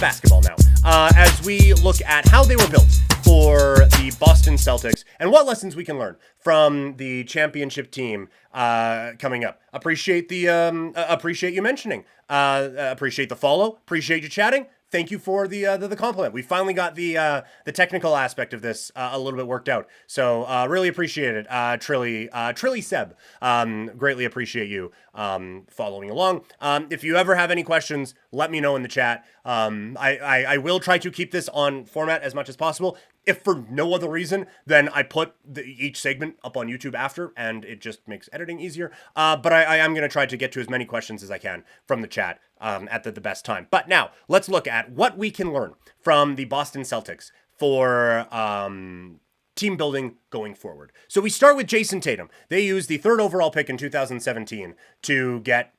basketball now, as we look at how they were built for the Boston Celtics and what lessons we can learn from the championship team coming up. Appreciate you mentioning. Appreciate the follow. Appreciate you chatting. Thank you for the compliment. We finally got the technical aspect of this a little bit worked out. So really appreciate it. Trilly Seb. Greatly appreciate you following along. If you ever have any questions, let me know in the chat. I will try to keep this on format as much as possible. If for no other reason, then I put each segment up on YouTube after, and it just makes editing easier. But I am going to try to get to as many questions as I can from the chat at the best time. But now, let's look at what we can learn from the Boston Celtics for team building going forward. So we start with Jason Tatum. They used the 3rd overall pick in 2017 to get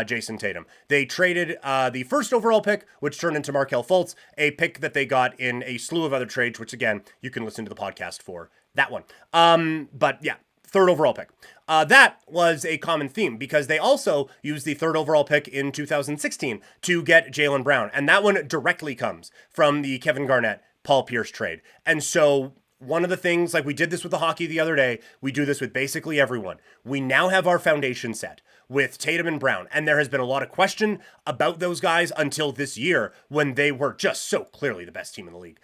Jason Tatum. They traded the 1st overall pick, which turned into Markelle Fultz, a pick that they got in a slew of other trades, which again, you can listen to the podcast for that one. But yeah, 3rd overall pick. That was a common theme because they also used the 3rd overall pick in 2016 to get Jaylen Brown. And that one directly comes from the Kevin Garnett, Paul Pierce trade. And so one of the things, like we did this with the hockey the other day, we do this with basically everyone. We now have our foundation set with Tatum and Brown, and there has been a lot of question about those guys until this year when they were just so clearly the best team in the league.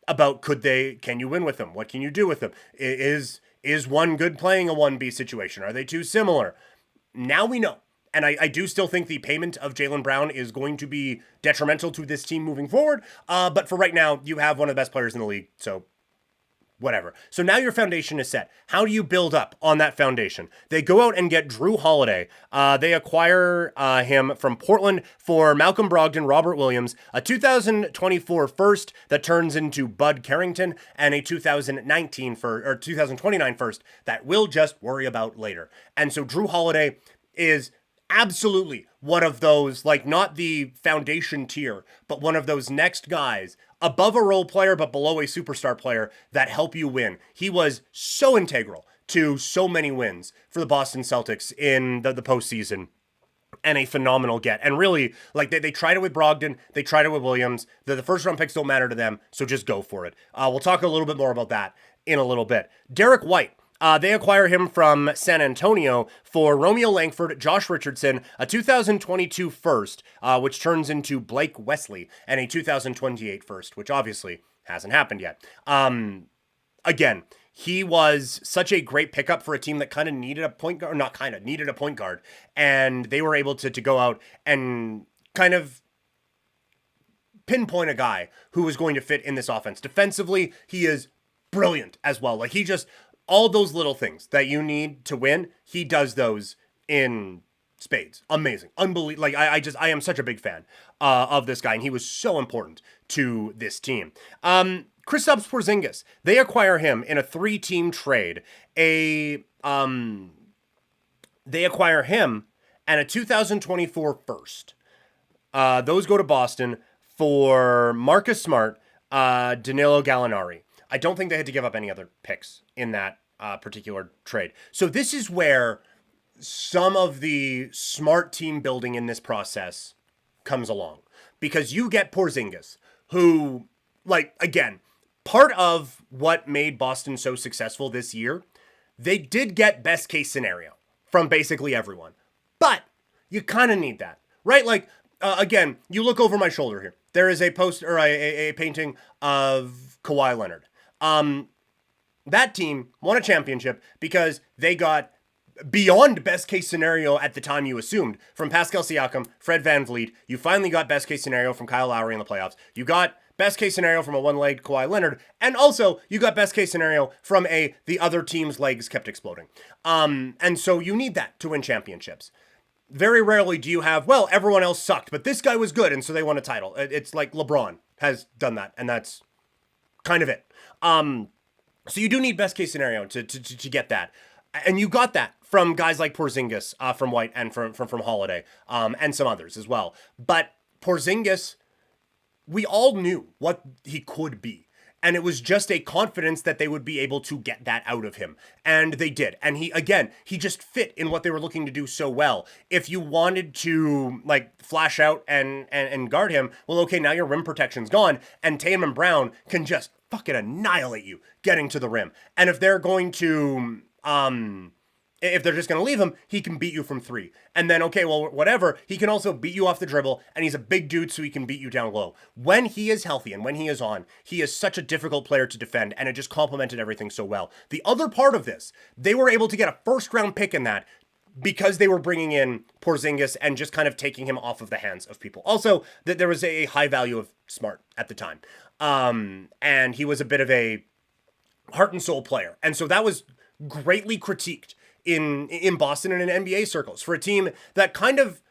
About can you win with them? What can you do with them? Is one good playing a 1B situation? Are they too similar? Now we know. And I do still think the payment of Jaylen Brown is going to be detrimental to this team moving forward. But for right now, you have one of the best players in the league, so whatever. So now your foundation is set. How do you build up on that foundation? They go out and get Drew Holiday. They acquire him from Portland for Malcolm Brogdon, Robert Williams, a 2024 first that turns into Bud Carrington, and a 2029 first that we'll just worry about later. And so Drew Holiday is absolutely one of those, like not the foundation tier, but one of those next guys above a role player, but below a superstar player that help you win. He was so integral to so many wins for the Boston Celtics in the postseason. And a phenomenal get. And really, like they tried it with Brogdon, they tried it with Williams. The first round picks don't matter to them, so just go for it. We'll talk a little bit more about that in a little bit. Derek White. They acquire him from San Antonio for Romeo Langford, Josh Richardson, a 2022 first, which turns into Blake Wesley, and a 2028 first, which obviously hasn't happened yet. Again, he was such a great pickup for a team that kind of needed a point guard, or not kind of, needed a point guard, and they were able to go out and kind of pinpoint a guy who was going to fit in this offense. Defensively, he is brilliant as well. Like he just... all those little things that you need to win, he does those in spades. Amazing. Unbelievable. Like, I am such a big fan of this guy, and he was so important to this team. Kristaps Porzingis, they acquire him in a 3-team trade. They acquire him and a 2024 first. Those go to Boston for Marcus Smart, Danilo Gallinari. I don't think they had to give up any other picks in that particular trade. So this is where some of the smart team building in this process comes along. Because you get Porzingis, who, like, again, part of what made Boston so successful this year, they did get best case scenario from basically everyone. But you kind of need that, right? Like, again, you look over my shoulder here. There is a poster or a painting of Kawhi Leonard. That team won a championship because they got beyond best case scenario at the time you assumed from Pascal Siakam, Fred VanVleet. You finally got best case scenario from Kyle Lowry in the playoffs. You got best case scenario from a one-legged Kawhi Leonard, and also you got best case scenario from the other team's legs kept exploding. And so you need that to win championships. Very rarely do you have, well, everyone else sucked, but this guy was good, and so they won a title. It's like LeBron has done that, and that's kind of it. So you do need best case scenario to get that. And you got that from guys like Porzingis, from White, and from Holiday, and some others as well. But Porzingis, we all knew what he could be. And it was just a confidence that they would be able to get that out of him. And they did. And he just fit in what they were looking to do so well. If you wanted to like flash out and guard him, well, okay, now your rim protection's gone. And Tatum and Brown can just fucking annihilate you getting to the rim. And if they're going to, if they're just going to leave him, he can beat you from three. And then, okay, well, whatever, he can also beat you off the dribble, and he's a big dude, so he can beat you down low. When he is healthy and when he is on, he is such a difficult player to defend, and it just complemented everything so well. The other part of this, they were able to get a first-round pick in that because they were bringing in Porzingis and just kind of taking him off of the hands of people. Also, that there was a high value of Smart at the time. And he was a bit of a heart and soul player. And so that was greatly critiqued in Boston and in NBA circles for a team that kind of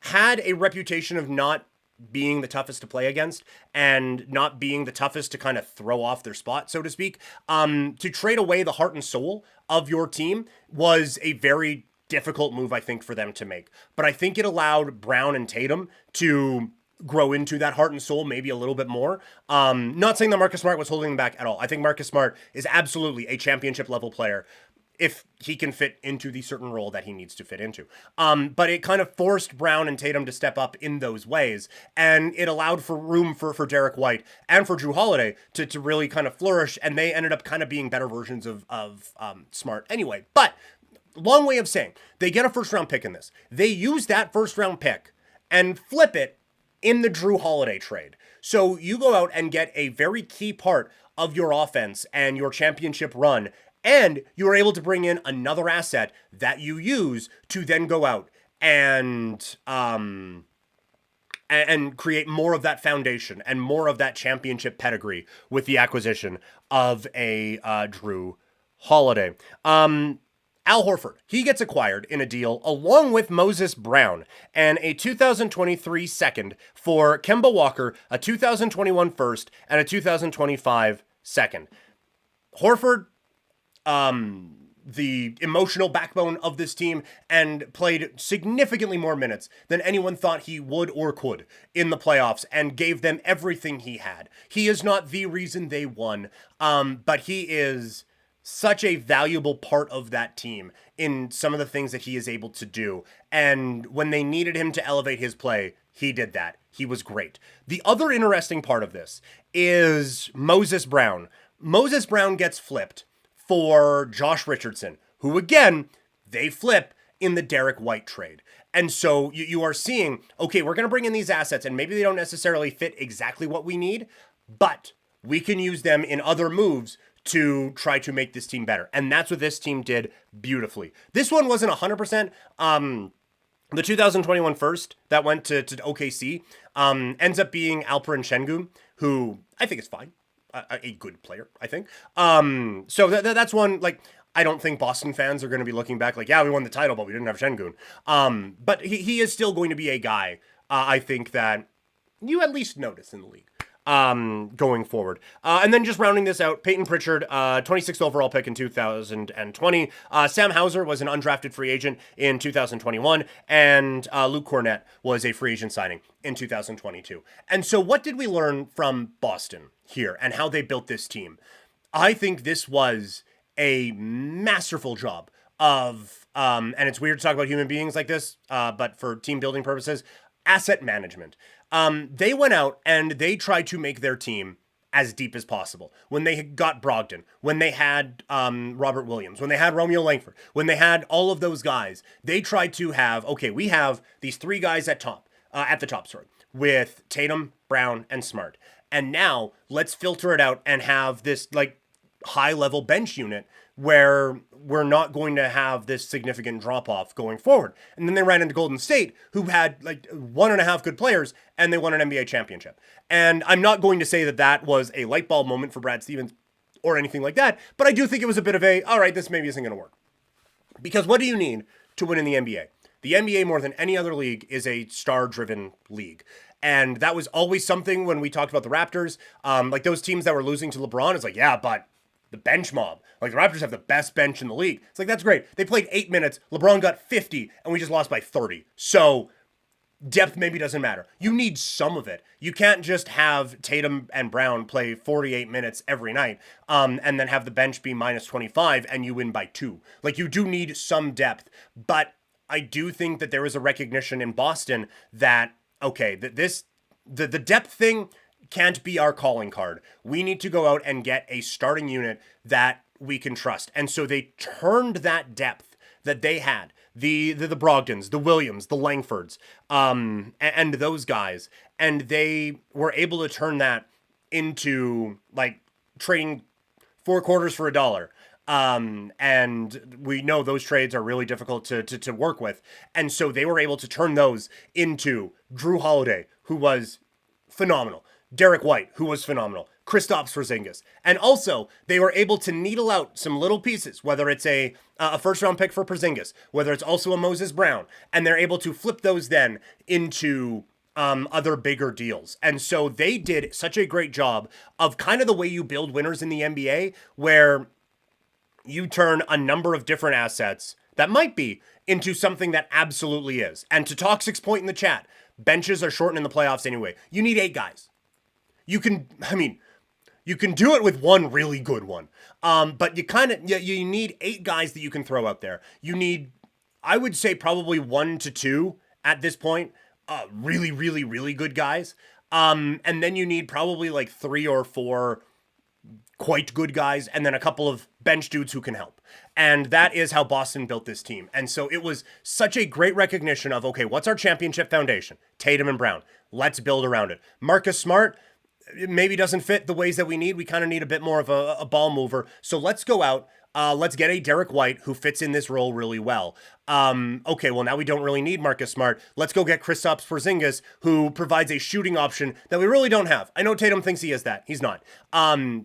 had a reputation of not being the toughest to play against and not being the toughest to kind of throw off their spot, so to speak. To trade away the heart and soul of your team was a very difficult move, I think, for them to make. But I think it allowed Brown and Tatum to grow into that heart and soul maybe a little bit more. Not saying that Marcus Smart was holding them back at all. I think Marcus Smart is absolutely a championship level player if he can fit into the certain role that he needs to fit into. But it kind of forced Brown and Tatum to step up in those ways, and it allowed for room for Derek White and for Jrue Holiday to really kind of flourish, and they ended up kind of being better versions of Smart anyway. But long way of saying, they get a first-round pick in this. They use that first-round pick and flip it in the Jrue Holiday trade. So you go out and get a very key part of your offense and your championship run, and you are able to bring in another asset that you use to then go out and create more of that foundation and more of that championship pedigree with the acquisition of a Jrue Holiday. Al Horford, he gets acquired in a deal along with Moses Brown and a 2023 second for Kemba Walker, a 2021 first, and a 2025 second. Horford, the emotional backbone of this team, and played significantly more minutes than anyone thought he would or could in the playoffs, and gave them everything he had. He is not the reason they won, but he is such a valuable part of that team in some of the things that he is able to do. And when they needed him to elevate his play, he did that. He was great. The other interesting part of this is Moses Brown. Moses Brown gets flipped for Josh Richardson, who again, they flip in the Derek White trade. And so you are seeing, okay, we're going to bring in these assets and maybe they don't necessarily fit exactly what we need, but we can use them in other moves to try to make this team better. And that's what this team did beautifully. This one wasn't 100%. The 2021 first that went to OKC ends up being Alperen Şengün, who I think is fine. A good player, I think. So that's one, like, I don't think Boston fans are going to be looking back like, yeah, we won the title, but we didn't have Şengün. But he is still going to be a guy, I think, that you at least notice in the league. Going forward. And then just rounding this out, Peyton Pritchard, 26th overall pick in 2020. Sam Hauser was an undrafted free agent in 2021, and Luke Cornett was a free agent signing in 2022. And so what did we learn from Boston here and how they built this team? I think this was a masterful job of, and it's weird to talk about human beings like this, but for team building purposes, asset management. They went out and they tried to make their team as deep as possible. When they got Brogdon, when they had Robert Williams, when they had Romeo Langford, when they had all of those guys, they tried to have, okay, we have these three guys at the top, with Tatum, Brown, and Smart. And now let's filter it out and have this like high-level bench unit where we're not going to have this significant drop-off going forward. And then they ran into Golden State, who had like 1.5 good players, and they won an NBA championship. And I'm not going to say that that was a light bulb moment for Brad Stevens or anything like that, but I do think it was a bit of a, all right, this maybe isn't going to work. Because what do you need to win in the NBA? The NBA, more than any other league, is a star-driven league. And that was always something when we talked about the Raptors. Like those teams that were losing to LeBron, it's like, yeah, but the bench mob. Like, the Raptors have the best bench in the league. It's like, that's great. They played 8 minutes. LeBron got 50, and we just lost by 30. So depth maybe doesn't matter. You need some of it. You can't just have Tatum and Brown play 48 minutes every night, and then have the bench be minus 25 and you win by 2. Like, you do need some depth, but I do think that there is a recognition in Boston that, okay, that the depth thing can't be our calling card. We need to go out and get a starting unit that we can trust. And so they turned that depth that they had, the Brogdons, the Williams, the Langfords, and those guys, and they were able to turn that into, like, trading 4 quarters for $1. And we know those trades are really difficult to work with. And so they were able to turn those into Drew Holiday, who was phenomenal, Derek White, who was phenomenal, Kristaps Porzingis. And also, they were able to needle out some little pieces, whether it's a first-round pick for Porzingis, whether it's also a Moses Brown, and they're able to flip those then into other bigger deals. And so they did such a great job of kind of the way you build winners in the NBA, where you turn a number of different assets that might be into something that absolutely is. And to Toxic's point in the chat, benches are shortened in the playoffs anyway. You need 8 guys. You can do it with one really good one. But you need 8 guys that you can throw out there. You need, I would say, probably 1 to 2 at this point, really, really, really good guys. And then you need probably like 3 or 4 quite good guys, and then a couple of bench dudes who can help. And that is how Boston built this team. And so it was such a great recognition of, okay, what's our championship foundation? Tatum and Brown. Let's build around it. Marcus Smart maybe doesn't fit the ways that we need. We kind of need a bit more of a ball mover. So let's go out. Let's get a Derek White who fits in this role really well. Okay, well, now we don't really need Marcus Smart. Let's go get Kristaps Porzingis, who provides a shooting option that we really don't have. I know Tatum thinks he is that. He's not.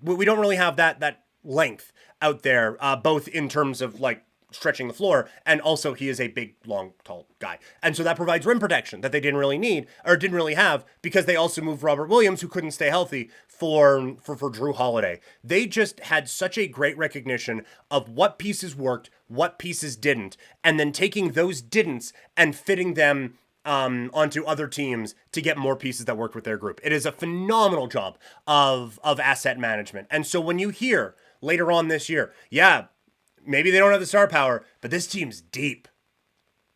We don't really have that length out there, both in terms of, like, stretching the floor, and also he is a big, long, tall guy. And so that provides rim protection that they didn't really need, or didn't really have, because they also moved Robert Williams, who couldn't stay healthy, for Drew Holiday. They just had such a great recognition of what pieces worked, what pieces didn't, and then taking those didn'ts and fitting them onto other teams to get more pieces that worked with their group. It is a phenomenal job of asset management. And so when you hear later on this year, yeah, maybe they don't have the star power, but this team's deep,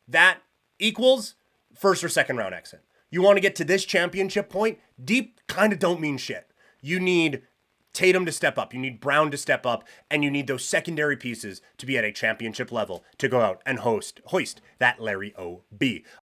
that equals first or second round exit. You want to get to this championship point, deep kind of don't mean shit. You need Tatum to step up, you need Brown to step up, and you need those secondary pieces to be at a championship level to go out and hoist that Larry O.B.